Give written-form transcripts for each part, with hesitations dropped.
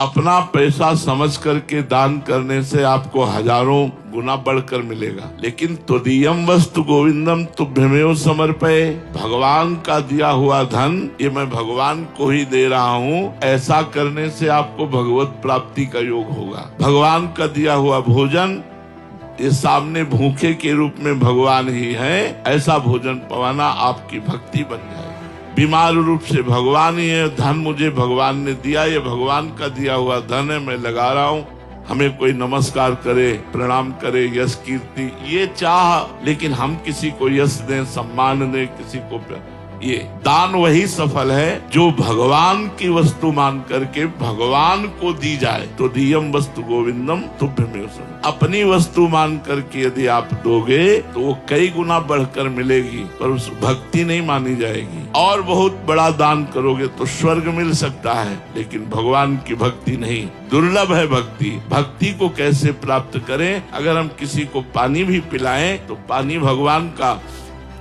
अपना पैसा समझ करके दान करने से आपको हजारों गुना बढ़कर मिलेगा, लेकिन त्वदीयम वस्तु गोविंदम तुभ्यमेव समर्पये, भगवान का दिया हुआ धन ये मैं भगवान को ही दे रहा हूँ, ऐसा करने से आपको भगवत प्राप्ति का योग होगा। भगवान का दिया हुआ भोजन ये सामने भूखे के रूप में भगवान ही है, ऐसा भोजन पवाना आपकी भक्ति बन जाएगी। बीमार रूप से भगवान ही है, धन मुझे भगवान ने दिया, ये भगवान का दिया हुआ धन है, मैं लगा रहा हूँ। हमें कोई नमस्कार करे, प्रणाम करे, यश कीर्ति ये चाह, लेकिन हम किसी को यश दें, सम्मान दें, किसी को ये दान वही सफल है जो भगवान की वस्तु मान करके भगवान को दी जाए। तो दियम वस्तु गोविंदम तुभ्यमेव समर्पये, अपनी वस्तु मान करके यदि आप दोगे तो वो कई गुना बढ़कर मिलेगी, पर उस भक्ति नहीं मानी जाएगी। और बहुत बड़ा दान करोगे तो स्वर्ग मिल सकता है, लेकिन भगवान की भक्ति नहीं, दुर्लभ है भक्ति। भक्ति को कैसे प्राप्त करें? अगर हम किसी को पानी भी पिलाएं तो पानी भगवान का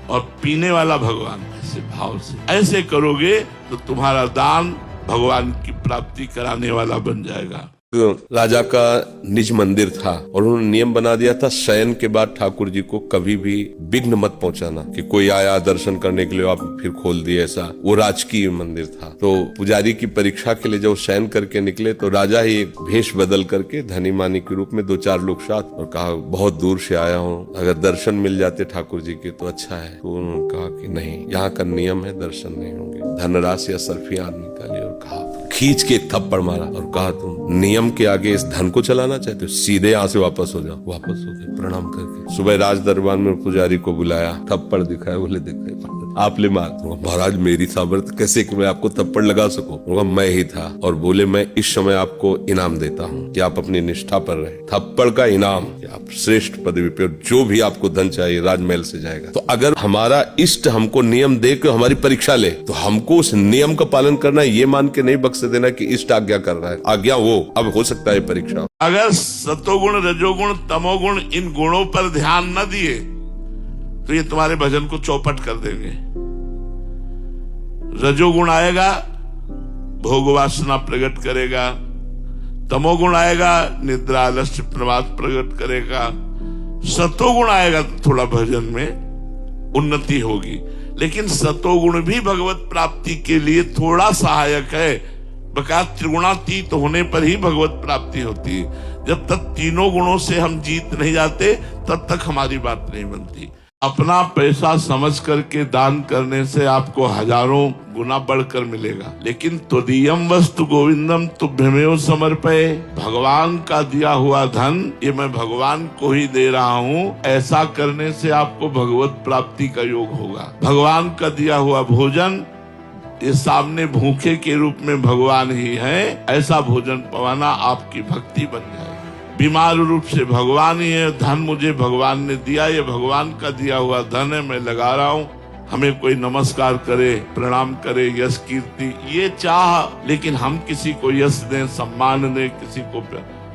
और पीने वाला भगवान, ऐसे भाव से ऐसे करोगे तो तुम्हारा दान भगवान की प्राप्ति कराने वाला बन जाएगा। राजा का निज मंदिर था और उन्होंने नियम बना दिया था शयन के बाद ठाकुर जी को कभी भी विघ्न मत पहुंचाना, कि कोई आया दर्शन करने के लिए आप फिर खोल दिए, ऐसा। वो राजकीय मंदिर था। तो पुजारी की परीक्षा के लिए जब शयन करके निकले तो राजा ही एक भेष बदल करके धनी मानी के रूप में 2-4 लोग साथ, और कहा बहुत दूर से आया हूँ, अगर दर्शन मिल जाते ठाकुर जी के तो अच्छा है। तो उन्होंने कहा कि नहीं, यहाँ का नियम है, दर्शन नहीं होंगे। धनराशि या सर्फियार निकाली और कहा, खींच के एक थप्पड़ मारा और कहा, तुम नियम के आगे इस धन को चलाना चाहते हो, सीधे यहाँ से वापस हो जाओ। वापस हो गए प्रणाम करके। सुबह राज दरबार में पुजारी को बुलाया, थप्पड़ दिखाया, बोले देखा आप ले मार। महाराज मेरी सामर्थ्य कैसे कि मैं आपको थप्पड़ लगा सकूं? मैं ही था। और बोले मैं इस समय आपको इनाम देता हूँ कि आप अपनी निष्ठा पर रहे। थप्पड़ का इनाम कि आप श्रेष्ठ पदवी पे, जो भी आपको धन चाहिए राजमहल से जाएगा। तो अगर हमारा इष्ट हमको नियम दे के हमारी परीक्षा ले तो हमको उस नियम का पालन करना, ये मान के नहीं बख्श देना कि इष्ट आज्ञा कर रहा है, आज्ञा वो। अब हो सकता है परीक्षा। अगर सतोगुण, रजोगुण, तमोगुण इन गुणों पर ध्यान न दिए तो ये तुम्हारे भजन को चौपट कर देंगे। रजोगुण आएगा, भोग वासना प्रकट करेगा। तमोगुण आएगा, निद्रा आलस्य प्रमाद प्रकट करेगा। सतोगुण आएगा तो थोड़ा भजन में उन्नति होगी, लेकिन सतोगुण भी भगवत प्राप्ति के लिए थोड़ा सहायक है। बका त्रिगुणातीत होने पर ही भगवत प्राप्ति होती है। जब तक तीनों गुणों से हम जीत नहीं जाते तब तक हमारी बात नहीं बनती। अपना पैसा समझ करके दान करने से आपको हजारों गुना बढ़कर मिलेगा, लेकिन त्वदीयम वस्तु गोविंदम तुभ्यमेव समर्पये, भगवान का दिया हुआ धन ये मैं भगवान को ही दे रहा हूँ, ऐसा करने से आपको भगवत प्राप्ति का योग होगा। भगवान का दिया हुआ भोजन ये सामने भूखे के रूप में भगवान ही है, ऐसा भोजन पवाना आपकी भक्ति बन जाएगी। बीमार रूप से भगवान ही है, धन मुझे भगवान ने दिया, ये भगवान का दिया हुआ धन है, मैं लगा रहा हूँ। हमें कोई नमस्कार करे, प्रणाम करे, यश कीर्ति ये चाह, लेकिन हम किसी को यश दें, सम्मान दें, किसी को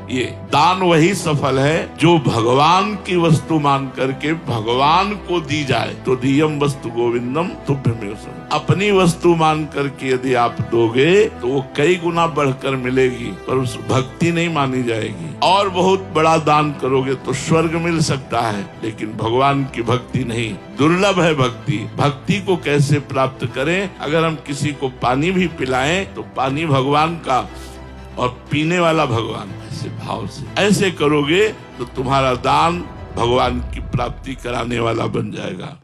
ये दान वही सफल है जो भगवान की वस्तु मान करके भगवान को दी जाए। तो दियम वस्तु गोविंदम तुभ्यमेव समर्पये, अपनी वस्तु मान करके यदि आप दोगे तो वो कई गुना बढ़कर मिलेगी, पर उस भक्ति नहीं मानी जाएगी। और बहुत बड़ा दान करोगे तो स्वर्ग मिल सकता है, लेकिन भगवान की भक्ति नहीं, दुर्लभ है भक्ति। भक्ति को कैसे प्राप्त करें? अगर हम किसी को पानी भी पिलाएं तो पानी भगवान का और पीने वाला भगवान, ऐसे भाव से ऐसे करोगे तो तुम्हारा दान भगवान की प्राप्ति कराने वाला बन जाएगा।